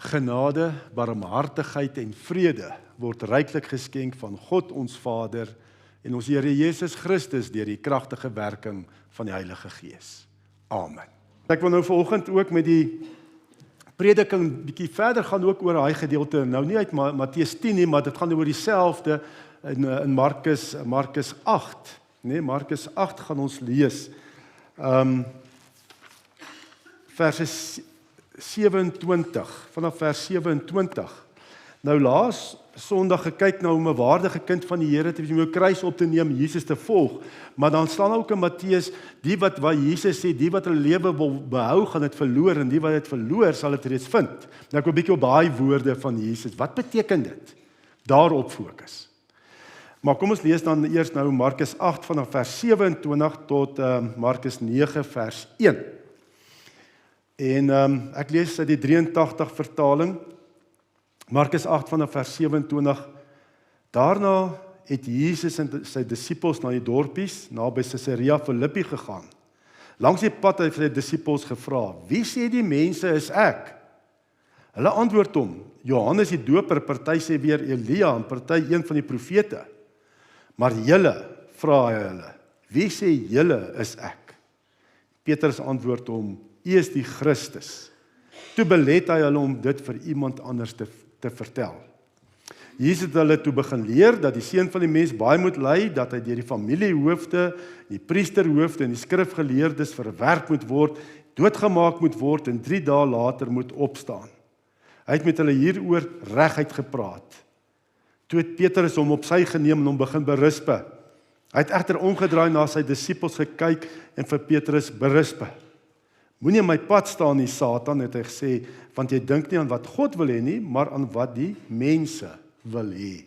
Genade, barmhartigheid en vrede word ryklik geskenk van God ons Vader en ons Here Jesus Christus deur die kragtige werking van die Heilige Gees. Amen. Ek wil nou vanoggend ook met die prediking bietjie verder gaan ook oor daai gedeelte. Nou nie uit Matteus 10 nie, maar dit gaan oor dieselfde in Markus 8. Nee, Markus 8 gaan ons lees. Verse 27, vanaf vers 27. Nou laas Sondag gekyk na hoe om 'n waardige kind van die Here te wees, om jou kruis op te neem, Jesus te volg. Maar dan staan ook in Matteus, die wat Jesus sê, die wat hulle lewe wil behou, gaan dit verloor, en die wat dit verloor, sal dit reeds vind. Nou ek wil 'n bietjie op daai woorde van Jesus. Wat beteken dit? Daarop fokus. Maar kom ons lees dan eers nou Markus 8 vanaf vers 27 tot Markus 9 vers 1. En ek lees uit die 83 vertaling. Markus 8 vanaf vers 27. Daarna het Jesus en sy disippels na die dorpies naby Caesarea Philippi gegaan. Langs die pad het hy sy disippels gevra: "Wie sê die mense is ek?" Hulle antwoord hom: "Johannes die Doper, party sê weer Elia en party een van die profete." "Maar julle," vra hy hulle, "wie sê julle is ek?" Petrus antwoord hom: "U is die Christus." Toe belet hy hulle om dit vir iemand anders te vertel. Jesus het hulle toe begin leer dat die Seun van die Mens baie moet ly, dat hy deur die familiehoofde, die priesterhoofde en die skrifgeleerdes verwerp moet word, doodgemaak moet word en 3 dae later moet opstaan. Hy het met hulle hieroor reguit gepraat. Toe het Petrus hom op sy geneem en hom begin berispe. Hy het egter omgedraai na sy disippels gekyk en vir Petrus berispe. "Moenie in my pad staan nie, Satan," het hy gesê, "want jy dink nie aan wat God wil hê nie, maar aan wat die mense wil hê."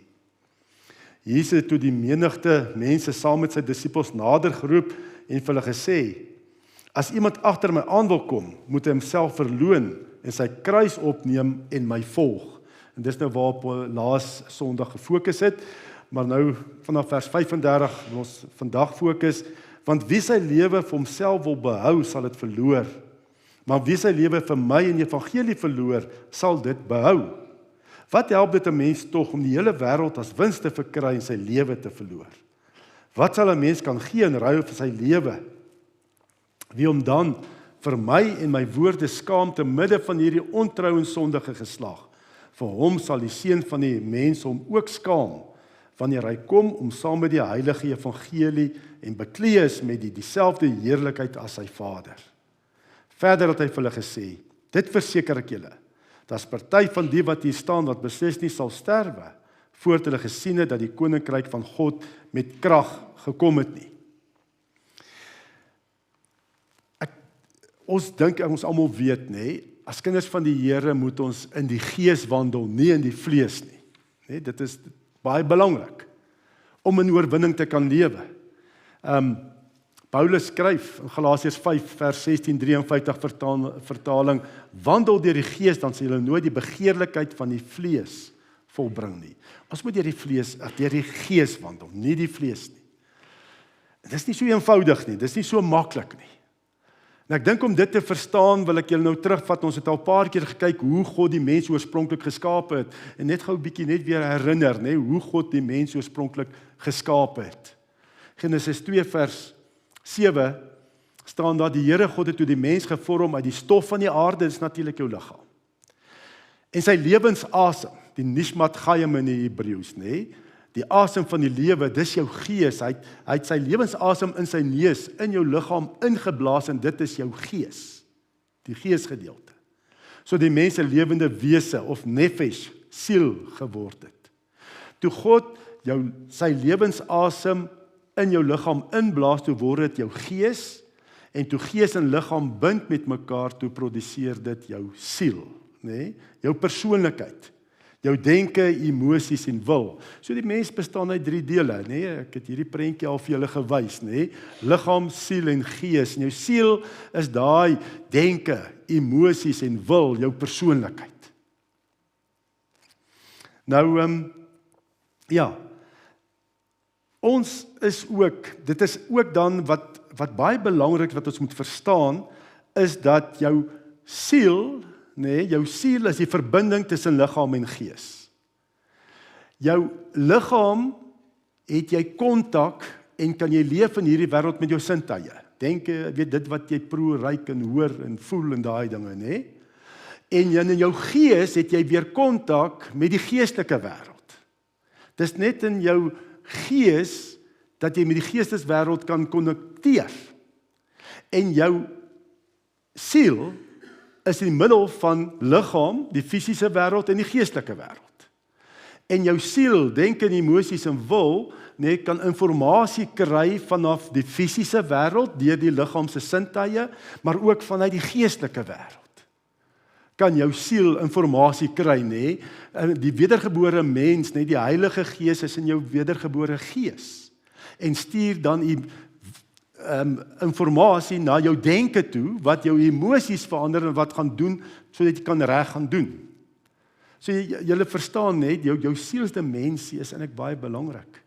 Jesus het toe die menigte mense saam met sy disippels nader geroep en vir hulle gesê: "As iemand agter my aan wil kom, moet hy homself verloon en sy kruis opneem en my volg." En dis nou waarop laas Sondag gefokus het, maar nou vanaf vers 35 wil ons vandag fokus: "Want wie sy lewe vir homself wil behou, sal dit verloor. Maar wie sy lewe vir my en die evangelie verloor, sal dit behou. Wat help dit 'n mens tog om die hele wêreld as wins te verkry en sy lewe te verloor? Wat sal 'n mens kan gee in ruil vir sy lewe? Wie hom dan vir my en my woorde skaam te midde van hierdie ontrou en sondige geslag, vir hom sal die Seun van die Mens hom ook skaam, wanneer hy kom om saam met die heilige evangelie en bekleed is met dieselfde heerlikheid as sy Vader." Verder het hy vir hulle gesê: "Dit verseker ek julle, daar's party van die wat hier staan wat beslis nie sal sterwe, voordat hulle gesien het dat die koninkryk van God met krag gekom het nie." Ons dink, ons almal weet, nê, as kinders van die Here moet ons in die gees wandel, nie in die vlees nie. Nê, dit is baie belangrik om in oorwinning te kan lewe. Paulus skryf in Galasiërs 5 vers 16:53 vertaling: "Wandel deur die gees, dan sal julle nooit die begeerlikheid van die vlees volbring nie." Ons moet deur die gees wandel, nie die vlees nie. Dit is nie so eenvoudig nie, dit is nie so maklik nie. En ek dink om dit te verstaan, wil ek julle nou terugvat. Ons het al 'n paar keer gekyk hoe God die mens oorspronklik geskaap het, en net gou 'n bietjie net weer herinner, nê, hoe God die mens oorspronklik geskaap het. Genesis 2 vers 7 staan daar: "Die Here God het toe die mens gevorm uit die stof van die aarde," dis natuurlik jou liggaam, "en sy lewensasem," die nishmat chayim in die Hebreëus, nê, die asem van die lewe, dis jou gees. Hy het sy lewensasem in sy neus, in jou liggaam ingeblaas, en dit is jou gees, die geesgedeelte. So die mens 'n lewende wese of nefesh, siel geword het. Toe God sy lewensasem in jou liggaam inblaas, toe word dit jou gees, en toe gees en liggaam bind met mekaar, toe produseer dit jou siel, nê? Jou persoonlikheid, jou denke, emosies en wil. So die mens bestaan uit 3 dele, nê? Ek het hierdie prentjie al vir julle gewys, nê? Liggaam, siel en gees. En jou siel is daai denke, emosies en wil, jou persoonlikheid. Nou, ja, ons is ook, dit is ook dan wat baie belangrik wat ons moet verstaan, is dat jou siel nee, jou siel is die verbinding tussen liggaam en gees. Jou liggaam het jy kontak en kan jy leef in hierdie wêreld met jou sintuie. Denk, weet dit wat jy proe, ruik en hoor en voel en daai dinge, nee? En in jou gees het jy weer kontak met die geestelike wêreld. Dis net in jou gees dat jy met die geesteswêreld kan konnekteer. En jou siel is in die middel van liggaam, die fisiese wêreld en die geestelike wêreld. En jou siel, denk en emosies en wil, nee, kan inligting kry vanaf die fisiese wêreld deur die liggaam se sintuie, maar ook vanuit die geestelike wêreld. Kan jou siel inligting kry, nee? Die wedergebore mens, nee, die Heilige Gees is in jou wedergebore gees. En stuur dan inligting na jou denke toe, wat jou emosies verander en wat gaan doen, sodat jy kan reg gaan doen. So julle verstaan net, jou sielsdimensie is eintlik baie belangrik.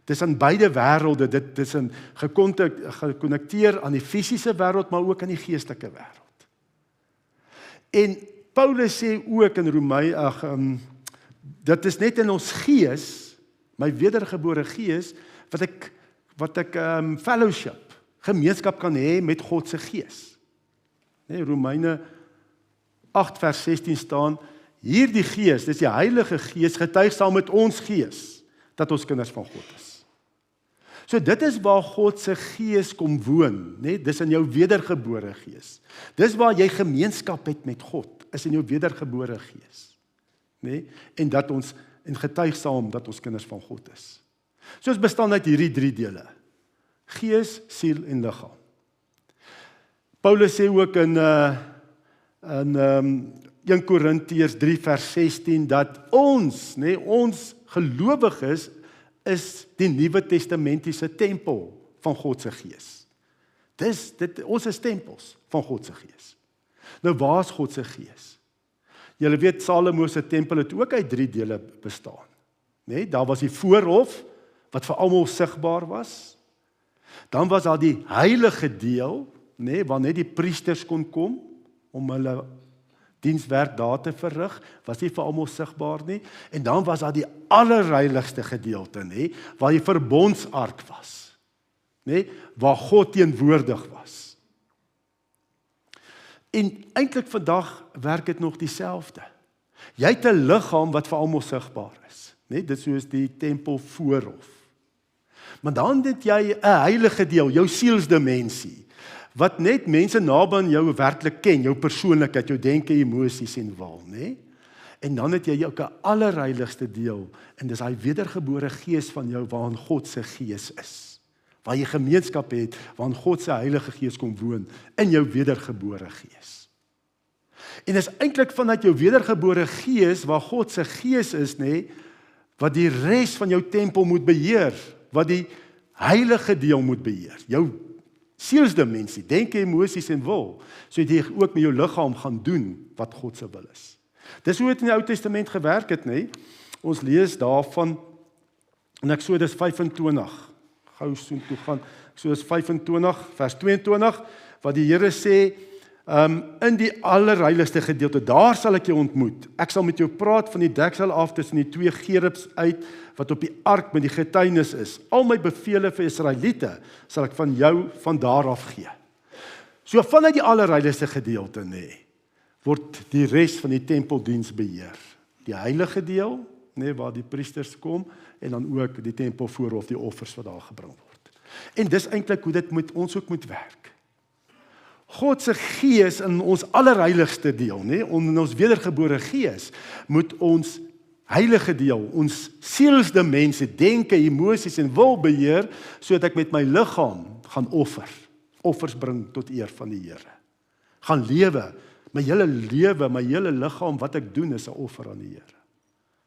Dis aan beide wêrelde, dit is gekonnekteer aan die fisiese wêreld, maar ook aan die geestelike wêreld. En Paulus sê ook in Romeine, dit is net in ons gees, my wedergebore gees, wat ek fellowship, gemeenskap kan hê met God se gees. Nee, Romeine 8 vers 16 staan, hierdie gees, dis die Heilige Gees, getuig saam met ons gees, dat ons kinders van God is. So dit is waar God se gees kom woon, nee? Dis in jou wedergebore gees. Dis waar jy gemeenskap het met God, is in jou wedergebore gees. Nee? En getuig saam dat ons kinders van God is. So ons bestaan uit hierdie 3 dele. Gees, siel en liggaam. Paulus sê ook in 1 Korintiërs 3 vers 16 dat ons gelowiges is die Nuwe Testamentiese tempel van God se gees. Ons is tempels van God se gees. Nou waar is God se gees? Julle weet Salomo se tempel het ook uit 3 dele bestaan. Nee, daar was die voorhof wat vir almal sigbaar was. Dan was daar die heilige deel, nee, waar net die priesters kon kom om hulle dienswerk daar te verrig, was nie vir almal sigbaar nie. En dan was daar die allerheiligste gedeelte, nee, waar die verbondsark was, nee, waar God teenwoordig was. En eintlik vandag werk dit nog dieselfde. Jy het 'n liggaam wat vir almal sigbaar is, nee, dit soos die tempel voorhof. Maar dan het jy 'n heilige deel, jou sielsdimensie, wat net mense naby aan jou werklik ken, jou persoonlikheid, jou denke, emosies en wil, né? En dan het jy ook 'n allerheiligste deel, en dis daai wedergebore gees van jou waarin God se gees is. Waar jy gemeenskap het, waarin God se Heilige Gees kom woon in jou wedergebore gees. En dis eintlik vanuit jou wedergebore gees waar God se gees is, né, wat die res van jou tempel moet beheer, wat die heilige deel moet beheer. Jou sielsdimensie, denke, emosies en wil, sodat jy ook met jou liggaam gaan doen wat God se wil is. Dis hoe dit in die Ou Testament gewerk het, né? Ons lees daarvan in Eksodus 25. Gou so toe gaan. Eksodus 25 vers 22 wat die Here sê, in die allerheiligste gedeelte, daar sal ek jou ontmoet. Ek sal met jou praat van die deksel af tussen die 2 gerubs uit wat op die ark met die getuienis is. Al my bevele vir Israeliete sal ek van jou van daar af gee. So vanuit die allerheiligste gedeelte, nee, word die res van die tempeldiens beheer. Die heilige deel, nee, waar die priesters kom, en dan ook die tempel voorhof, die offers wat daar gebring word. En dis eintlik hoe dit met ons ook moet werk. God se gees in ons allerheiligste deel, nee, in ons wedergebore gees, moet ons heilige deel, ons sielsdimensie, denke, emosies en wil beheer, sodat ek met my liggaam gaan offers bring tot eer van die Here. Gaan lewe, my hele liggaam, wat ek doen is 'n offer aan die Here.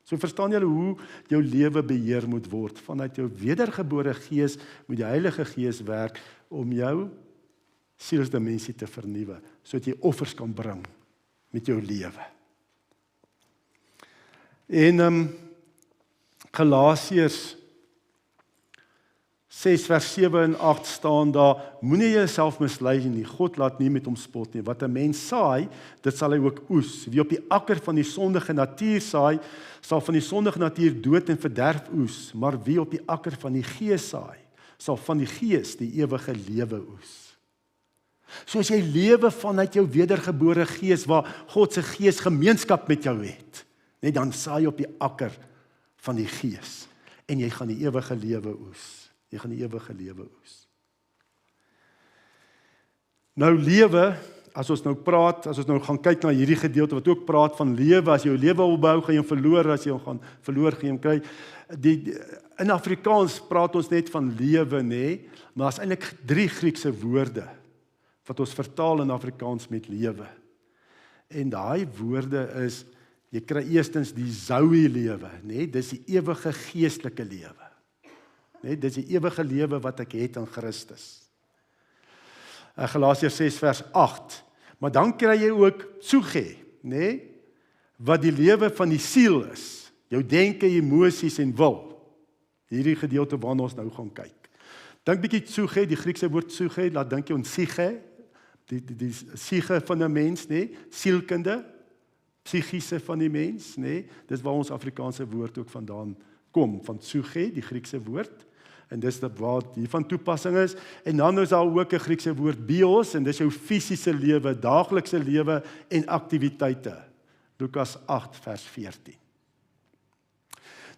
So verstaan julle hoe jou lewe beheer moet word, vanuit jou wedergebore gees, moet die Heilige Gees werk om jou sielsdimensie te vernuwe, sodat jy offers kan bring met jou lewe. En Galasiërs 6 vers 7 en 8 staan daar, moenie jouself mislei nie, God laat nie met hom spot nie. Wat 'n mens saai, dit sal hy ook oes. Wie op die akker van die sondige natuur saai, sal van die sondige natuur dood en verderf oes, maar wie op die akker van die gees saai, sal van die gees die ewige lewe oes. So as jy lewe vanuit jou wedergebore gees, waar God se gees gemeenskap met jou het, net dan saai jy op die akker van die gees, en jy gaan die ewige lewe oes. Jy gaan die ewige lewe oes. Nou lewe, as ons nou praat, as ons nou gaan kyk na hierdie gedeelte wat ook praat van lewe, as jy jou lewe opbou, gaan jy hom verloor, as jy hom gaan verloor, gaan jy hom kry. In Afrikaans praat ons net van lewe, nê, maar as eintlik 3 Griekse woorde wat ons vertaal in Afrikaans met lewe. En daai woorde is, jy kry eerstens die Zoe lewe, nê, dis die ewige geestelike lewe. Nee, dit is die ewige lewe wat ek het in Christus. Galasiërs 6 vers 8. Maar dan kry jy ook Psuche, nee, wat die lewe van die siel is. Jou denke, emosies en wil. Hierdie gedeelte waarna ons nou gaan kyk. Dink bietjie Psuche, die Griekse woord Psuche, laat dink jy aan psyche, die psyche van 'n mens, nee, sielkunde, psigiese van die mens, nee. Dis waar ons Afrikaanse woord ook vandaan kom, van Psuche, die Griekse woord. En dis waar die van toepassing is. En dan is daar ook 'n Griekse woord bios, en dis jou fisiese lewe, daaglikse lewe en aktiwiteite. Lukas 8 vers 14.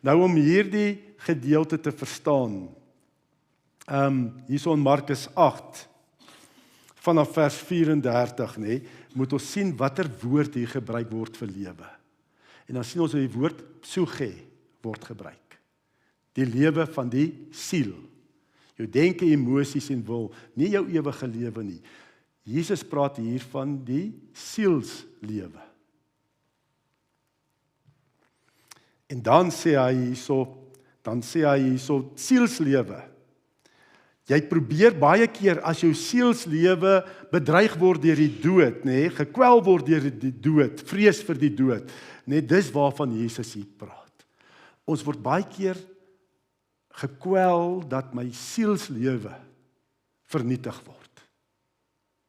Nou om hierdie gedeelte te verstaan, hierso in Markus 8, vanaf vers 34, nee, moet ons sien watter woord hier gebruik word vir lewe. En dan sien ons hoe die woord psuche word gebruik. Die lewe van die siel. Jou denke, emosies en wil, nie jou ewige lewe nie. Jesus praat hier van die sielslewe. En dan sê hy hierso sielslewe. Jy probeer baie keer as jou sielslewe bedreig word deur die dood, nê, gekwel word deur die dood, vrees vir die dood, nê, dis waarvan Jesus hier praat. Ons word baie keer gekwel dat my sielslewe vernietig word.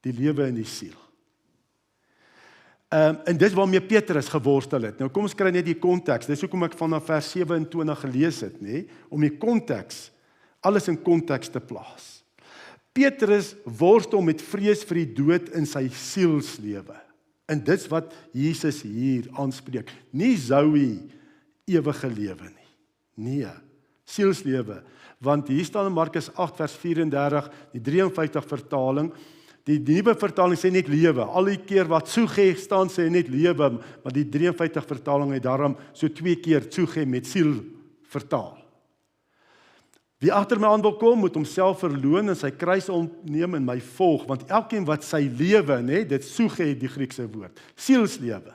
Die lewe in die siel. En dis waarmee Petrus geworstel het. Nou kom ons kry net die konteks. Dis hoekom ek vanaf vers 27 gelees het, nê, om die konteks, alles in konteks te plaas. Petrus worstel met vrees vir die dood in sy sielslewe. En dis wat Jesus hier aanspreek. Nie Zoe ewige lewe nie. Nee, sielslewe. Want hier staan in Markus 8 vers 34, die 53 vertaling, die nuwe vertaling sê net lewe. Al die keer wat Psuche staan sê net lewe, maar die 53 vertaling het daarom so 2 keer Psuche met siel vertaal. Wie agter my aan wil kom, moet homself verloon en sy kruis opneem en my volg, want elkeen wat sy lewe, nê, dit Psuche die Griekse woord, sielslewe,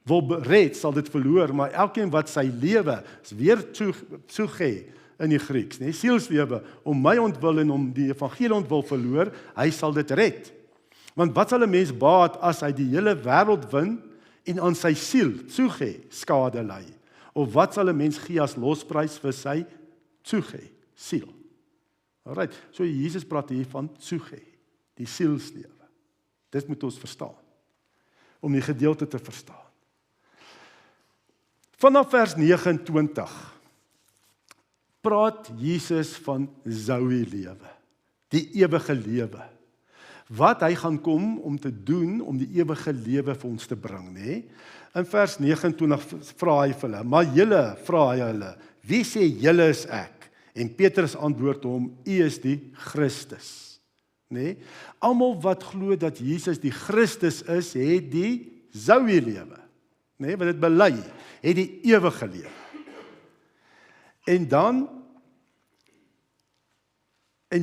wil red, sal dit verloor, maar elkeen wat sy lewe, is weer Psuche in die Grieks, nê, sielslewe, om my ontwil en om die evangelie ontwil verloor, hy sal dit red. Want wat sal 'n mens baat as hy die hele wêreld win en aan sy siel, Psuche, skade ly? Of wat sal 'n mens gee as losprys vir sy Psuche, siel? Alright, so Jesus praat hier van Psuche, die sielslewe. Dit moet ons verstaan, om die gedeelte te verstaan. Vanaf vers 29 praat Jesus van Zoe lewe, die ewige lewe. Wat hy gaan kom om te doen om die ewige lewe vir ons te bring, nê? In vers 29 vra hy vir hulle, maar julle, vra hy hulle, wie sê julle is ek? En Petrus antwoord hom, u is die Christus, nê? Almal wat glo dat Jesus die Christus is, het die Zoe lewe, nê? Wat dit bely, het die ewige lewe. En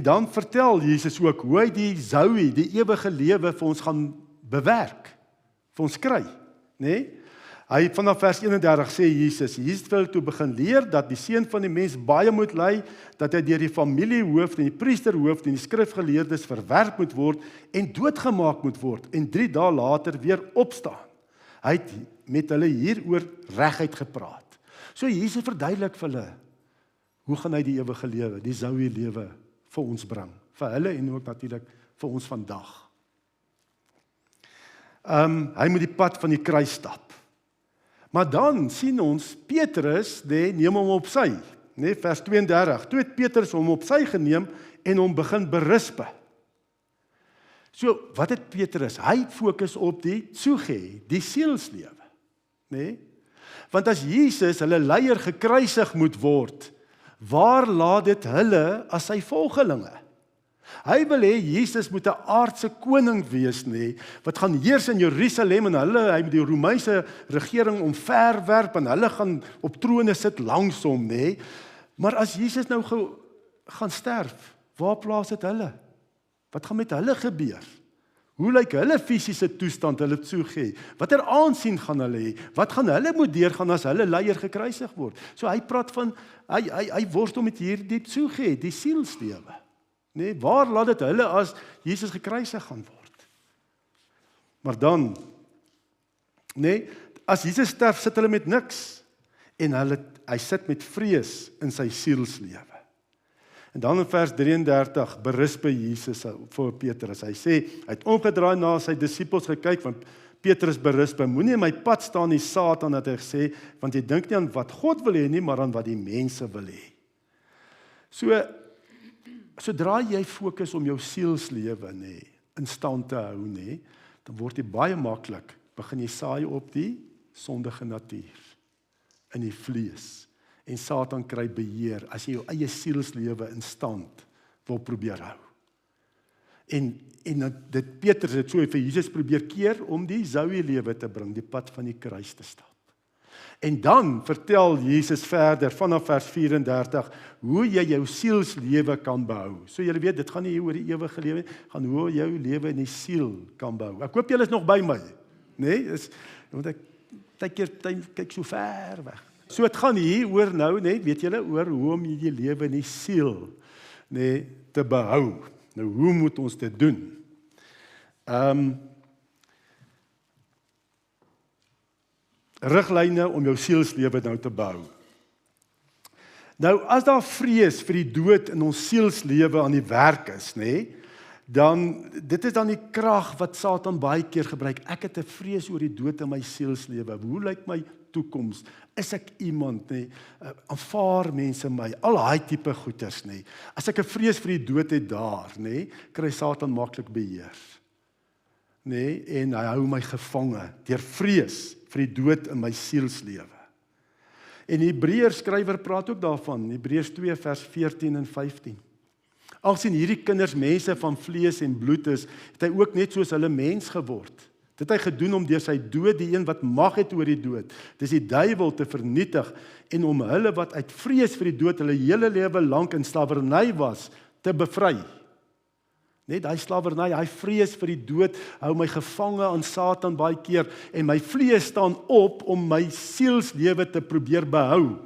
dan vertel Jesus ook hoe hy die Zoe, die ewige lewe vir ons gaan bewerk, vir ons kry, nê? Hy vanaf vers 31 sê Jesus wil toe begin leer dat die seun van die mens baie moet ly, dat hy deur die familiehoof en die priesterhoof en die skrifgeleerdes verwerp moet word en doodgemaak moet word en 3 dae later weer opstaan. Hy het met hulle hieroor reguit gepraat. So Jesus verduidelik vir hulle hoe gaan hy die ewige lewe, die Zoe lewe vir ons bring? Vir hulle en ook natuurlik vir ons vandag. Hy moet die pad van die kruis stap. Maar dan sien ons, Petrus, neem hom op sy, vers 32, toe het Petrus hom op sy geneem en hom begin berispe. So, wat het Petrus? Hy fokus op die tsuge, die sielslewe. Want as Jesus, hulle leier, gekruisig moet word, waar laat dit hulle as sy volgelinge? Hy wil hê Jesus moet 'n aardse koning wees, wat gaan heers in Jerusalem en hy moet die Romeinse regering omverwerp en hulle gaan op trone sit langs hom, Maar as Jesus nou gaan sterf, waar plaas dit hulle? Wat gaan met hulle gebeur? Hoe lyk hulle fisiese toestand, hulle tsuge? Watter aansien gaan hulle hê? Wat gaan hulle moet deurgaan as hulle leier gekruisig word? So hy praat van, hy worstel met hierdie tsuge, die sielslewe. Waar laat dit hulle as Jesus gekruisig gaan word? Maar dan, as Jesus sterf, sit hulle met niks. En hy sit met vrees in sy sielslewe. En dan in vers 33 berisp Jesus vir Petrus. Hy sê, hy het omgedraai na sy disippels gekyk, want Petrus berisp, moenie in my pad staan die Satan, het hy gesê, want jy dink nie aan wat God wil hê nie, maar aan wat die mense wil hê. So, sodra jy fokus om jou sielslewe in stand te hou, dan word dit baie maklik, begin jy saai op die sondige natuur, in die vlees, en Satan kry beheer, as jy jou eie sielslewe in stand wil probeer hou. En dit Petrus het so vir Jesus probeer keer, om die Zoe lewe te bring, die pad van die kruis te stap. En dan vertel Jesus verder, vanaf vers 34, hoe jy jou sielslewe kan behou. So julle weet, dit gaan nie oor die ewige lewe, gaan hoe jou lewe in die siel kan behou. Ek hoop julle is nog by my, want ek kyk so ver weg. So het gaan hier oor nou, weet julle, oor hoe om jy lewe in die siel, te behou. Nou, hoe moet ons dit doen? Riglyne om jou sielslewe nou te behou. Nou, as daar vrees vir die dood in ons sielslewe aan die werk is, dan, dit is dan die krag wat Satan baie keer gebruik. Ek het 'n vrees oor die dood in my sielslewe. Hoe lyk my toekoms? Is ek iemand, aanvaar mense my? Al daai tipe goeters, As ek 'n vrees vir die dood het daar, kry Satan maklik beheer. En hy hou my gevange deur vrees vir die dood in my sielslewe. En die Hebreërs skrywer praat ook daarvan, Hebreërs 2 vers 14 en 15. Alsien hierdie kinders mense van vlees en bloed is, het hy ook net soos hulle mens geword. Dit het hy gedoen om deur sy dood die een wat mag het oor die dood, dis die duiwel, te vernietig, en om hulle wat uit vrees vir die dood hulle hele lewe lank in slawerny was, te bevry. Daai slawerny, hy vrees vir die dood, hou my gevange aan Satan baie keer, en my vlees staan op om my sielslewe te probeer behou.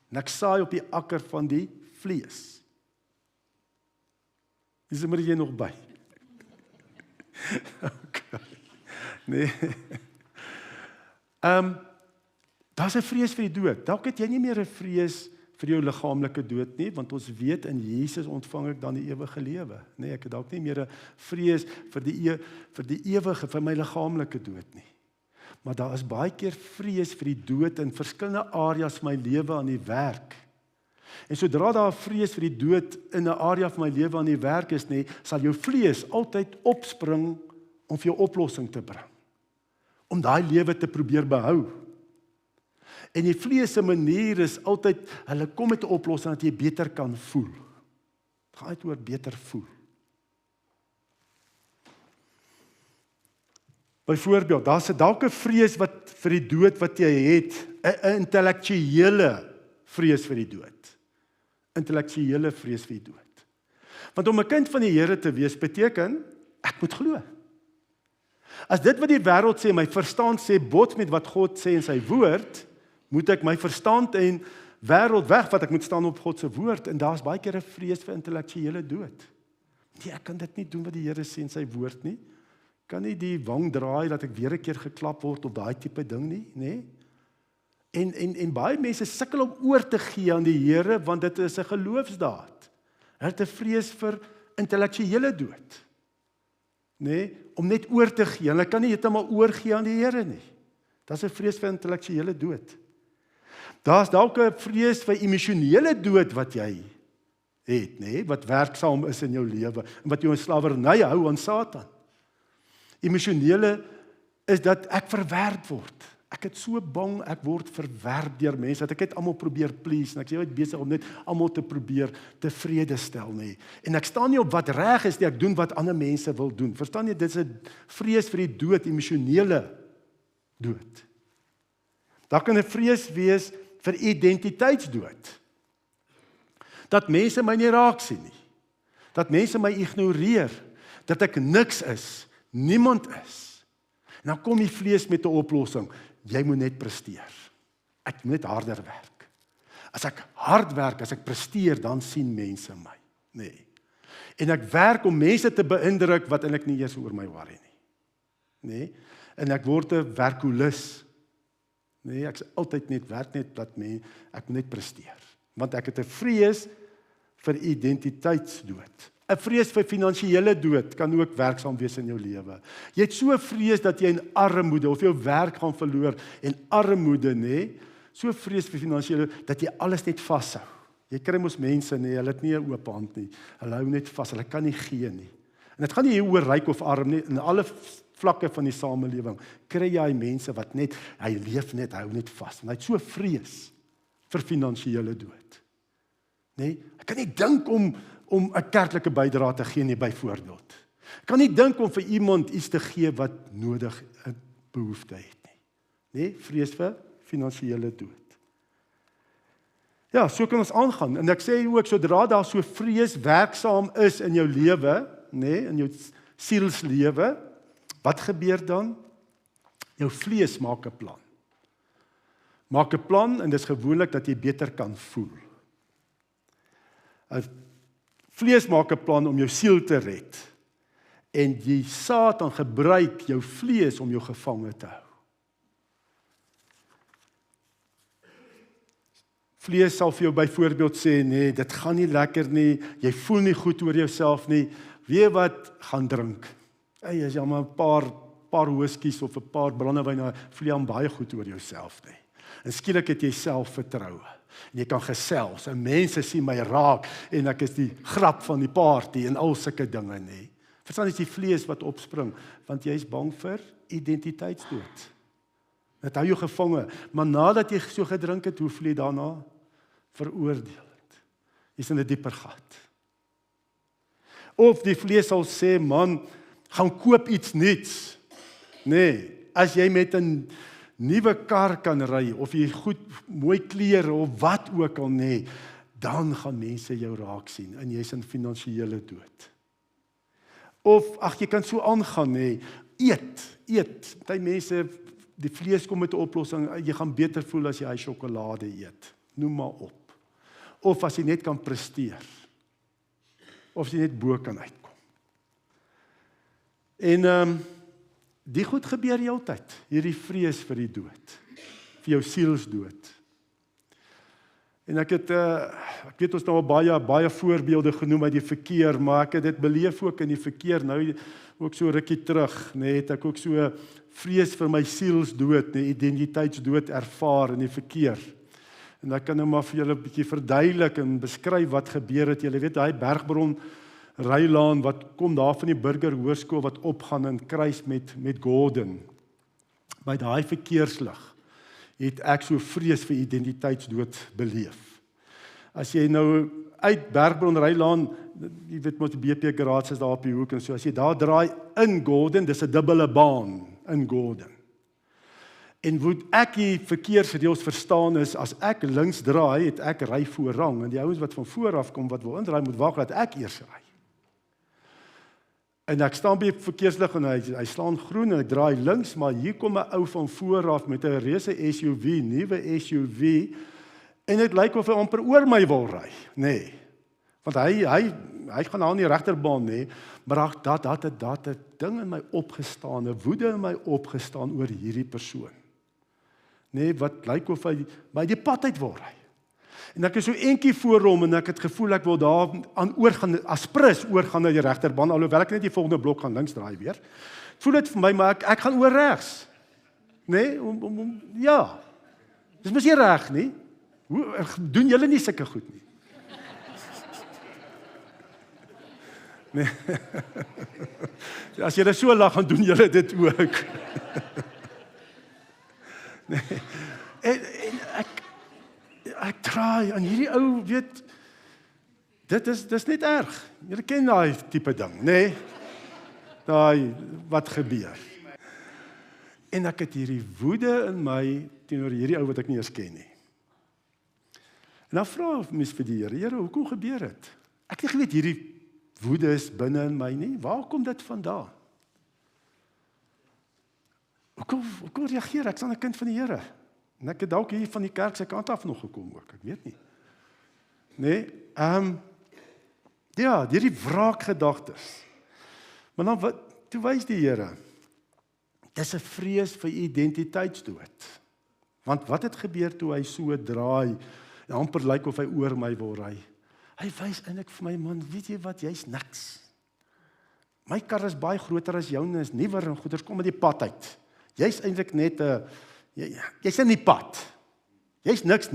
En ek saai op die akker van die vlees. Is maar jy nog by? Daar's 'n vrees vir die dood. Dalk het jy nie meer 'n vrees vir jou liggaamlike dood nie, want ons weet in Jesus ontvang ek dan die ewige lewe. Ek het dalk nie meer 'n vrees vir die ewige, vir my liggaamlike dood nie. Maar daar is baie keer vrees vir die dood in verskillende areas van my lewe aan die werk. En sodra daar 'n vrees vir die dood in 'n area van my lewe aan die werk is, sal jou vlees altyd opspring om vir jou oplossing te bring. Om daai lewe te probeer behou. En die vlees se manier is altyd, hulle kom met 'n oplossing dat jy beter kan voel. Het gaan uit oor beter voel. Byvoorbeeld, daar's dalk 'n vrees wat vir die dood wat jy het, 'n intellektuele vrees vir die dood. Intellektuele vrees vir die dood. Want om 'n kind van die Here te wees beteken, ek moet glo. As dit wat die wêreld sê, my verstand sê bots met wat God sê in sy woord, moet ek my verstand en wêreld wegvat, ek moet staan op God se woord, en daar's baie keer 'n vrees vir intellektuele dood. Ek kan dit nie doen wat die Here sê in sy woord nie. Kan nie die wang draai dat ek weer 'n keer geklap word op daai tipe ding nie, En baie mense sukkel om oor te gee aan die Here, want dit is 'n geloofsdaad. Hulle het 'n vrees vir intellektuele dood. Om net oor te gee. Hulle kan nie heeltemal oorgee aan die Here nie. Dit is 'n vrees vir intellektuele dood. Daar's dalk 'n vrees vir emosionele dood wat jy het, wat werksaam is in jou lewe en wat jou in slawerny hou aan Satan. Emosionele is dat ek verwerp word. Ek het so bang ek word verwerp deur mense dat ek net almal probeer please en ek is besig om net almal te probeer tevrede stel En ek staan nie op wat reg is nie, ek doen wat ander mense wil doen. Verstaan jy, dit is 'n vrees vir die dood, emosionele dood. Daar kan 'n vrees wees vir identiteitsdood. Dat mense my nie raak sien nie. Dat mense my ignoreer, dat ek niks is, niemand is. En dan kom die vlees met 'n oplossing. Jy moet net presteer. Ek moet net harder werk. As ek hard werk, as ek presteer, dan sien mense my. En ek werk om mense te beïndruk wat eintlik nie eers oor my worry nie. En ek word 'n werkolis. Ek is altyd net werk net dat ek moet net presteer. Want ek het 'n vrees vir identiteitsdood. 'n Vrees vir finansiële dood kan ook werksaam wees in jou lewe. Jy het so 'n vrees dat jy in armoede of jou werk gaan verloor en armoede, so 'n vrees vir finansiële dat jy alles net vashou. Jy kry mos mense, hulle het nie 'n oop hand nie. Hulle hou net vas, hulle kan nie gee nie. En dit gaan nie hier oor ryk of arm nie, in alle vlakke van die samelewing kry jy mense wat net, hy leef net, hy hou net vas. En hy het so vrees vir finansiële dood. Ek kan nie dink om 'n kerklike bydrae te gee nie, byvoorbeeld. Ek kan nie dink om vir iemand iets te gee wat nodig 'n behoefte het nie. Vrees vir finansiële dood. Ja, so kan ons aangaan. En ek sê ook, sodra daar so vrees werksaam is in jou lewe, in jou sielslewe, wat gebeur dan? Jou vlees maak 'n plan. Maak 'n plan en dis gewoonlik dat jy beter kan voel. Vlees maak 'n plan om jou siel te red. En die Satan gebruik jou vlees om jou gevange te hou. Vlees sal vir jou byvoorbeeld sê, dit gaan nie lekker nie, jy voel nie goed oor jouself nie, weet wat, gaan drink. As jy maar 'n paar whiskies of 'n paar brandewyn, voel jy aan baie goed oor jouself nie. En skielik het jy selfvertroue. En jy kan gesels, en mense sien my raak, en ek is die grap van die party, en al sulke dinge, Verstaan, is die vlees wat opspring, want jy is bang vir identiteitsdood. Dit hou jou gevange, maar nadat jy so gedrink het, hoe voel jy daarna? Veroordeeld. Jy's in 'n dieper gat. Of die vlees sal sê, man, gaan koop iets nuuts. As jy met 'n nuwe kar kan ry, of jy goed, mooi klere, of wat ook al, dan gaan mense jou raak sien, en jy's in finansiële dood. Of, jy kan so aangaan, eet. Party mense, die vlees kom met 'n oplossing, jy gaan beter voel as jy hy sjokolade eet. Noem maar op. Of as jy net kan presteer. Of jy net bo kan uitkom. En die goed gebeur heeltyd, hierdie vrees vir die dood, vir jou sielsdood. En ek weet ons nou baie voorbeelde genoem uit die verkeer, maar ek het dit beleef ook in die verkeer, nou ook so rukkie terug, het ek ook so vrees vir my sielsdood, identiteitsdood ervaar in die verkeer. En ek kan nou maar vir julle 'n bietjie verduidelik en beskryf wat gebeur het. Julle weet, daai Bergbron Rylaan wat kom daar van die Burger Hoërskool wat opgaan in kruis met Gordon. By daai verkeerslig het ek so vrees vir identiteitsdood beleef. As jy nou uit Bergbron Rylaan, jy weet mos die BP Garage is daar op die hoek en so, as jy daar draai in Gordon, dis 'n dubbele baan in Gordon. En hoe ek die verkeersreëls verstaan is, as ek links draai, het ek ry voorrang, en die ouens wat van voor af kom, wat wil indraai, moet wag dat ek eers ry. En ek staan by die verkeerslig en hy slaan groen en ek draai links, maar hier kom 'n ou van voor af met 'n reuse SUV, nuwe SUV, en dit lyk of hy amper oor my wil ry. Want hy gaan nou nie regterbaan maar dat 'n ding in my opgestaan, 'n woede in my opgestaan oor hierdie persoon. nee, wat lyk of hy by die pad uit wil ry. En ek is so eentjie voor hom en ek het gevoel ek wil daar aan oorgaan, as prins oorgaan na die regterbaan, alhoewel ek net die volgende blok gaan links draai weer. Voel dit vir my, maar ek gaan oor regs. Nee, ja. Dis mos nie reg nie. Hoe doen julle nie sulke goed nie? Nee. As julle so lag, dan doen julle dit ook. Nee. En ek draai aan hierdie ou, weet, dis net erg. Julle ken daai tipe ding, nee? Daai wat gebeur. En ek het hierdie woede in my teenoor hierdie ou wat ek nie eens ken nie. En dan vra mens vir die Here, hoekom gebeur dit? Ek het nie geweet hierdie woede is binne in my nie. Waar kom dit vandaan? Hoekom reageer ek? Ek's 'n kind van die Here. En ek het dalk hier van die kerk se kant af nog gekom ook, ek weet nie. Nee, ja, hierdie wraakgedagtes. Maar dan, toe wys die Here, dis 'n vrees vir identiteitsdood. Want wat het gebeur toe hy so draai, en amper lyk of hy oor my wil ry? Hy wys eintlik vir my, man, weet jy wat, jy's niks. My kar is baie groter as joune, is nuwer en goeders kom met die pad uit. Jy's eintlik net 'n jy's in die pad. Jy's niks.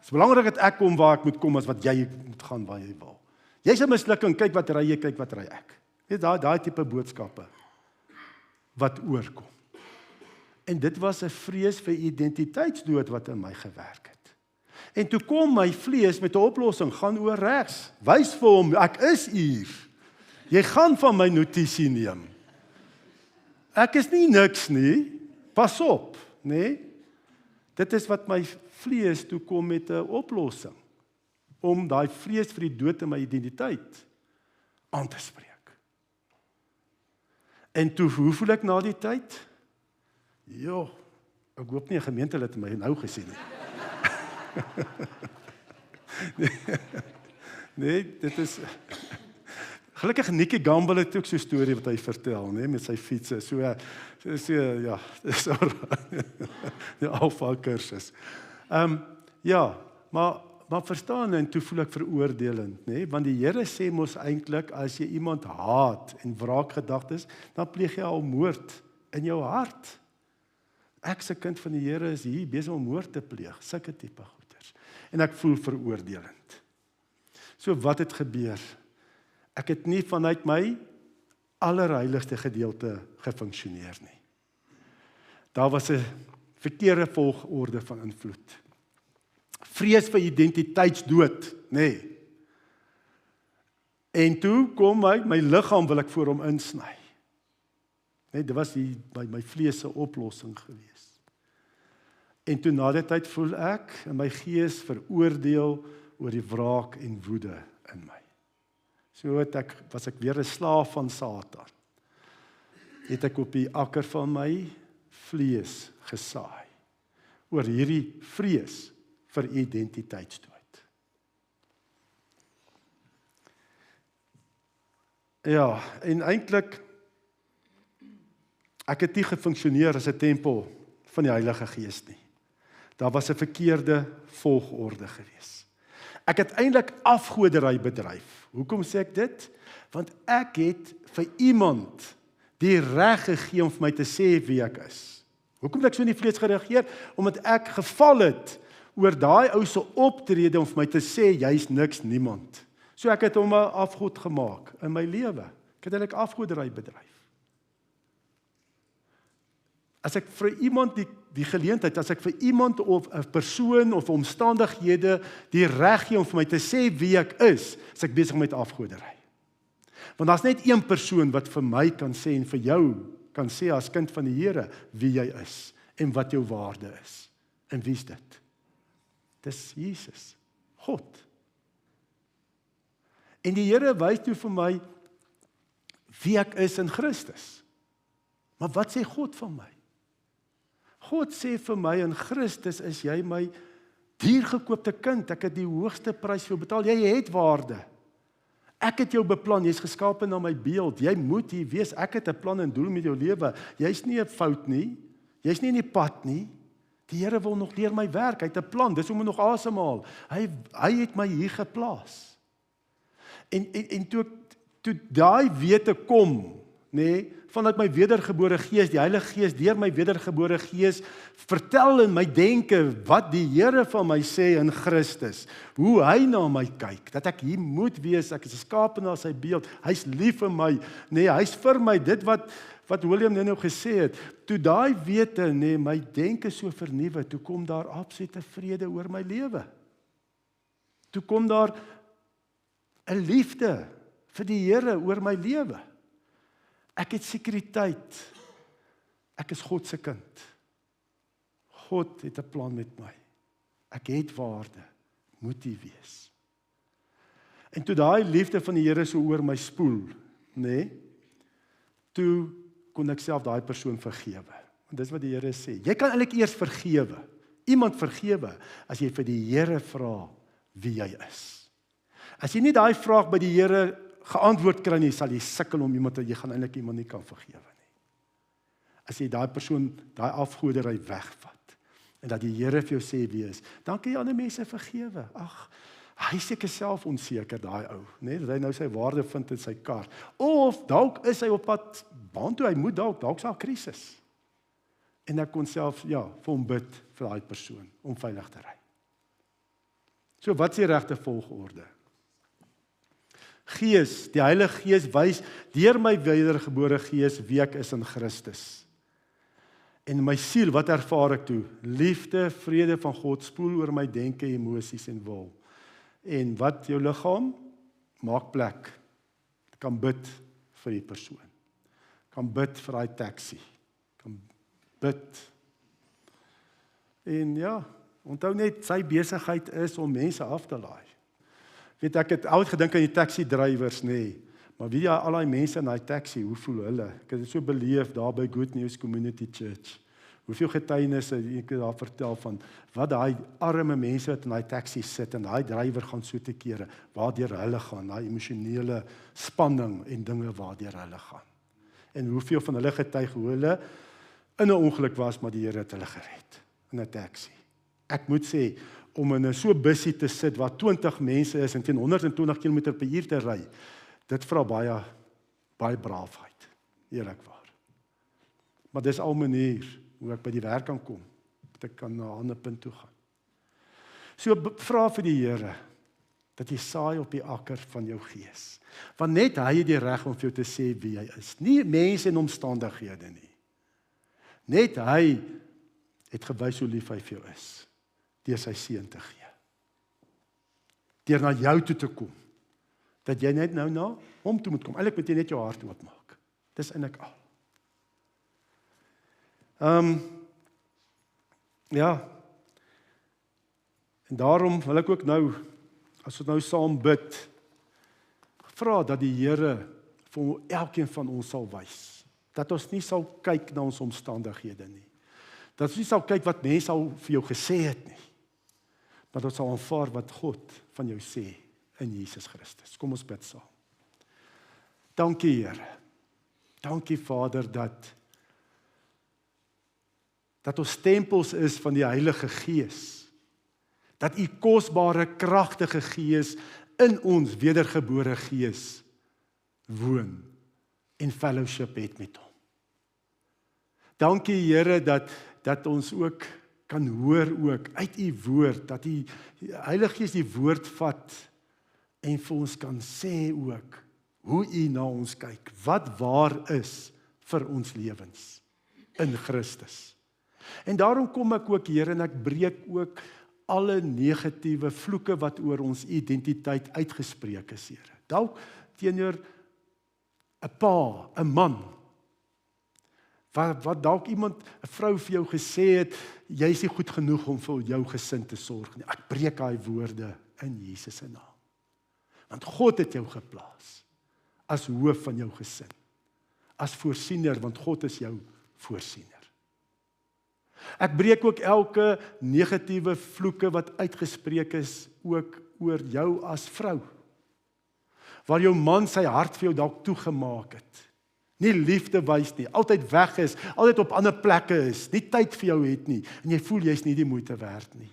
Dis belangrik dat ek kom waar ek moet kom as wat jy moet gaan waar jy wil. Jy's 'n mislukking, kyk wat ry jy, kyk wat ry ek. Weet daai tipe boodskappe wat oorkom. En dit was 'n vrees vir identiteitsdood wat in my gewerk het. En toe kom my vlees met 'n oplossing, gaan oor regs. Wys vir hom, ek is hier. Jy gaan van my notisie neem. Ek is nie niks nie. Pas op, nee. Dit is wat my vlees toe kom met 'n oplossing. Om daai vrees vir die dood in my identiteit aan te spreek. En toe, hoe voel ek na die tyd? Jo, ek hoop nie 'n gemeente het my nou gesien nie. Nee, dit is gelukkig Nicky Gamble het ook so 'n storie wat hy vertel, nee, met sy fietsie. So ja, dis die Alpha kursus. Ja, maar verstaan, en toe voel ek veroordelend, nee, want die Here sê mos eintlik as jy iemand haat en wraakgedagtes, dan pleeg jy al moord in jou hart. Ek se kind van die Here is hier besig om moord te pleeg, sulke tipe goeders. En ek voel veroordelend. So wat het gebeur? Ek het nie vanuit my allerheiligste gedeelte gefunksioneer nie. Daar was 'n verkeerde volgorde van invloed. Vrees vir identiteitsdood, nee. En toe kom my liggaam wil ek voor hom insny. Nee, dit was my vlees se oplossing gewees. En toe na die tyd voel ek in my gees veroordeel oor die wraak en woede in my. So was ek weer 'n slaaf van Satan. Het ek op die akker van my vlees gesaai. Oor hierdie vrees vir identiteitsdood. Ja, en eintlik ek het nie gefunksioneer as 'n tempel van die Heilige Gees nie. Daar was 'n verkeerde volgorde gewees. Ek het eintlik afgodery bedryf. Hoekom sê ek dit? Want ek het vir iemand die reg gegee om vir my te sê wie ek is. Hoekom het ek so in die vlees gereageer? Omdat ek geval het oor daai ou se optrede om vir my te sê jy's niks, niemand. So ek het hom 'n afgod gemaak in my lewe. Ek het eintlik afgodery bedryf. As ek vir iemand die geleentheid, as ek vir iemand of 'n persoon of omstandighede die reg gee om vir my te sê wie ek is ek besig met afgodery. Want daar's net een persoon wat vir my kan sê en vir jou kan sê as kind van die Here wie jy is en wat jou waarde is. En wie is dit? Dis Jesus, God. En die Here wys toe vir my wie ek is in Christus. Maar wat sê God van my? God sê vir my in Christus is jy my diergekoopte kind. Ek het die hoogste prys vir jou betaal. Jy het waarde. Ek het jou beplan, jy's geskape na my beeld. Jy moet hier wees. Ek het 'n plan en doel met jou lewe. Jy's nie 'n fout nie. Jy's nie in die pad nie. Die Here wil nog deur my werk. Hy het 'n plan. Dis hoe ek nog asemhaal. Hy het my hier geplaas. En toe daai wete kom, nê, vanuit my wedergebore gees, die Heilige Gees deur my wedergebore gees vertel in my denke wat die Here van my sê in Christus, hoe hy na my kyk, dat ek hier moet wees, ek is 'n skape na sy beeld, hy's lief vir my, nê, hy's vir my, dit wat William nou gesê het, toe daai wete, nê, my denke so vernuwe, toe kom daar absolute vrede oor my lewe. Toe kom daar 'n liefde vir die Here oor my lewe. Ek het sekuriteit. Ek is God se kind. God het 'n plan met my. Ek het waarde. Moet hy wees. En toe daai liefde van die Here so oor my spoel, nê? Toe kon ek self daai persoon vergewe. Want dis wat die Here sê. Jy kan eintlik eers vergewe. Iemand vergewe as jy vir die Here vra wie hy is. As jy nie daai vraag by die Here geantwoord kry nie, sal jy sukkel om iemand, jy gaan eintlik iemand nie kan vergewe nie. As jy daai persoon, daai afgoderry wegvat, en dat die Here vir jou sê wie is, dan kan jy ander mense vergewe. Ag, hy seker self onseker, daai ou, né, dat hy nou sy waarde vind in sy kar. Of dalk is hy op pad baan toe, hy moet dalk sal 'n krisis. En ek kon self, vir hom bid vir daai persoon om veilig te ry. So wat is die regte volgorde? Gees, die Heilige Gees wys deur my wedergebore gees wie ek is in Christus. En my siel, wat ervaar ek toe? Liefde, vrede van God spoel oor my denke, emosies en wil. En wat jou liggaam? Maak plek. Kan bid vir die persoon. Kan bid vir daai taxi. Kan bid. En onthou net, sy besigheid is om mense af te laai. Weet ek het altyd gedink aan die taxi drywers, nê. Maar weet jy, al die mense in daai taxi, hoe voel hulle? Ek het dit so beleef daar by Good News Community Church. Hoeveel getuienisse ek daar vertel van wat daai arme mense wat in daai taxi sit en daai drywer gaan so te kere, waardeur hulle gaan, daai emosionele spanning en dinge waardeur hulle gaan. En hoeveel van hulle getuig hoe hulle in 'n ongeluk was, maar die Here het hulle gered in 'n taxi. Ek moet sê, om in 'n so busy te sit waar 20 mense is en teen 120 km/h te ry, dit vra baie braafheid, eerlikwaar. Maar dis al 'n manier hoe ek by die werk kan kom, dat ek kan na 'n ander punt toe gaan. So vra vir die Here dat jy saai op die akker van jou gees. Want net hy het die reg om vir jou te sê wie hy is, nie mense en omstandighede nie. Net hy het gewys hoe lief hy vir jou is, deur sy seun te gee. Deur na jou toe te kom, dat jy net nou na hom toe moet kom. Eintlik moet jy net jou hart oopmaak. Dis eintlik al. En daarom wil ek ook nou, as ons nou saam bid, vra dat die Here vir elkeen van ons sal wys, dat ons nie sal kyk na ons omstandighede nie, dat ons nie sal kyk wat mense al vir jou gesê het nie, maar ons sal aanvaar wat God van jou sê in Jesus Christus. Kom ons bid saam. Dankie Here, dankie Vader dat ons tempels is van die Heilige Gees, dat u kosbare, kragtige Gees in ons wedergebore gees woon en fellowship het met hom. Dankie Here dat ons ook kan hoor ook uit u woord, dat die Heilige Gees die woord vat en vir ons kan sê ook hoe u na ons kyk, wat waar is vir ons lewens in Christus. En daarom kom ek ook Here en ek breek ook alle negatiewe vloeke wat oor ons identiteit uitgespreek is, Here. Dalk teenoor 'n pa, 'n man, wat dalk iemand, 'n vrou vir jou gesê het, jy is nie goed genoeg om vir jou gesin te sorg nie. Ek breek daai woorde in Jesus se naam. Want God het jou geplaas as hoof van jou gesin, as voorsiener, want God is jou voorsiener. Ek breek ook elke negatiewe vloeke wat uitgespreek is, ook oor jou as vrou. Waar jou man sy hart vir jou dalk toegemaak het. Nie liefde wys nie, altyd weg is, altyd op ander plekke is, nie tyd vir jou het nie, en jy voel jy's nie die moeite werd nie.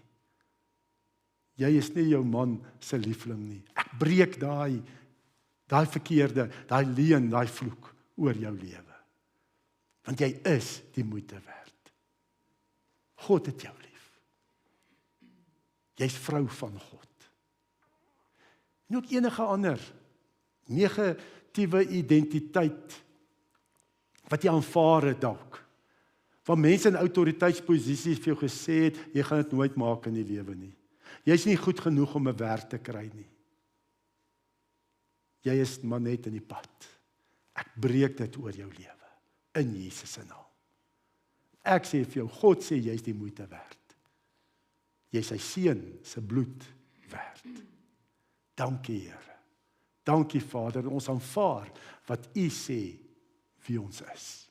Jy is nie jou man se liefling nie. Ek breek daai verkeerde, daai leuen, daai vloek oor jou lewe. Want jy is die moeite werd. God het jou lief. Jy's vrou van God. En ook enige ander negatiewe identiteit wat jy aanvaar het dalk. Van mense in autoriteitsposisies vir jou gesê het, jy gaan dit nooit maak in die lewe nie. Jy's nie goed genoeg om 'n werk te kry nie. Jy is maar net in die pad. Ek breek dit oor jou lewe, in Jesus se naam. Ek sê vir jou, God sê jy's die moeite werd. Jy is sy seun se bloed werd. Dankie Here. Dankie Vader, ons aanvaar wat U sê wie ons is.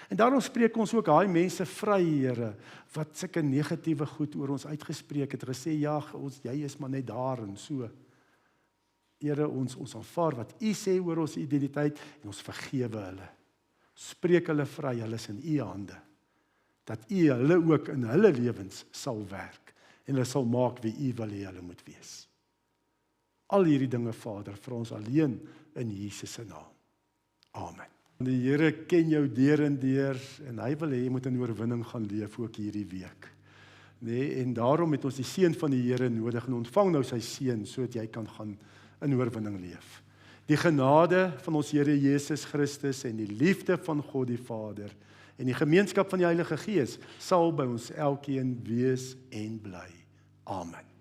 En daarom spreek ons ook daai mense vry, Here, wat sulke negatiewe goed oor ons uitgespreek het, gesê ja, jy is maar net daar en so. Here, ons aanvaar wat U sê oor ons identiteit en ons vergewe hulle. Spreek hulle vry, hulle is in U hande. Dat U hulle ook in hulle lewens sal werk en hulle sal maak wie U wil hê hulle moet wees. Al hierdie dinge, Vader, vir ons alleen in Jesus se naam. Amen. Die Here ken jou deur en deur en hy wil hê jy moet in oorwinning gaan leef ook hierdie week. Nee, en daarom het ons die seën van die Here nodig en ontvang nou sy seën sodat jy kan gaan in oorwinning leef. Die genade van ons Here Jesus Christus en die liefde van God die Vader en die gemeenskap van die Heilige Gees sal by ons elkeen wees en bly. Amen.